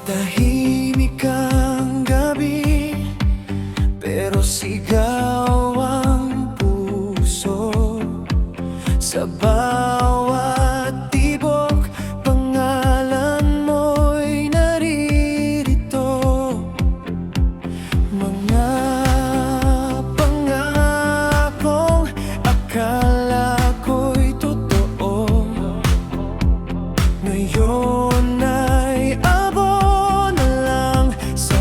Tahimik ang gabi, pero sigaw ang puso. Sa bawat tibok, pangalan mo'y naririto. Mga pangakong akala ko'y totoo, ngayon ay abo na lang sa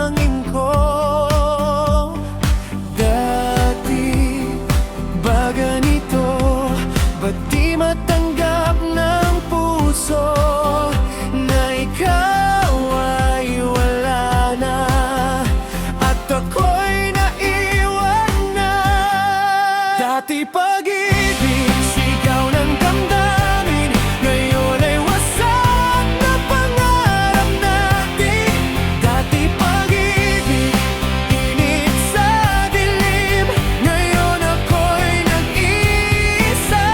hangin ko. Dati ba ganito? Ba't di matanggap ng puso na ikaw ay wala na at ako'y naiwan na? Dati pag-ibig, sigaw ng damdamin, ngayon ay wasak na pangarap natin. Dati pag-ibig, init sa dilim, ngayon ako'y nag-iisa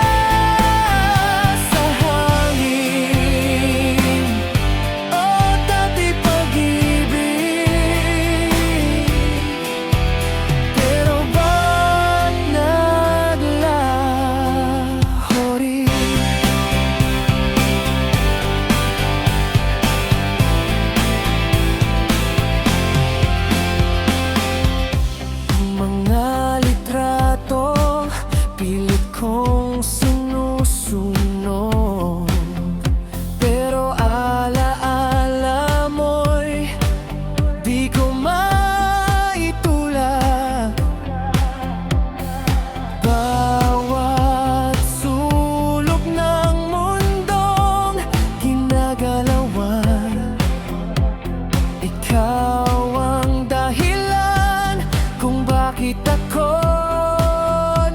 sa hangin. Oh, dati pag-ibig, pero ba't naglaho rin? Mga litrato, pilit kong sinusunod, pero alaala mo'y di ko maitulak. Bawat sulok ng mundong ginagalawan, ikaw ang dahilan kung bakit ako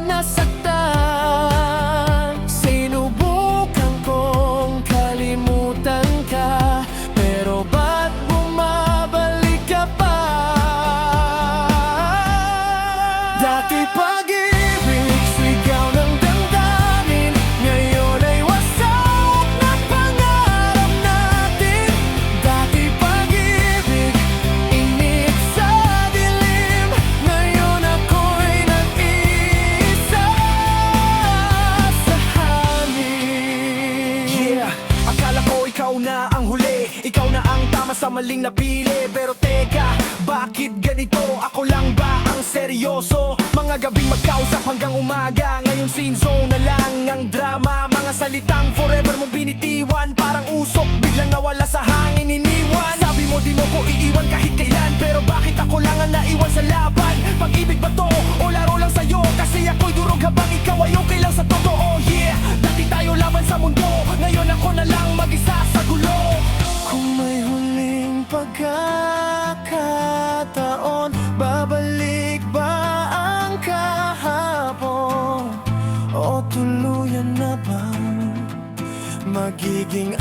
nasaktan. Sinubukan kong kalimutan ka, pero ba't bumabalik ka pa? Dati pag-ibig, sigaw ng damdamin, ngayon ay wasak na pangarap natin. Dati pag-ibig, init sa dilim, ngayon ako'y nag-iisa sa hangin. Yeah, akala ko ikaw na ang huli, ikaw na ang tama sa maling napili. Pero teka, bakit ganito? Ako lang ba ang seryoso? Mga gabing magkausap hanggang umaga, ngayon scene zone na lang ang drama. Mga salitang forever mong binitiwan, parang usok biglang nawala sa hangin, iniwan. Sabi mo di mo ko iiwan kahit kailan, pero bakit ako lang ang naiwan sa laban? Pag-ibig ba to o laro lang sa'yo? Kasi ako'y durog habang ikaw ay okay lang sa totoo. Yeah, dati tayo laban sa mundo, ngayon ako na lang mag-isa sa gulo. Kung may huling pagkakataon, babalik ba ang kahapon? O tuluyan na bang magiging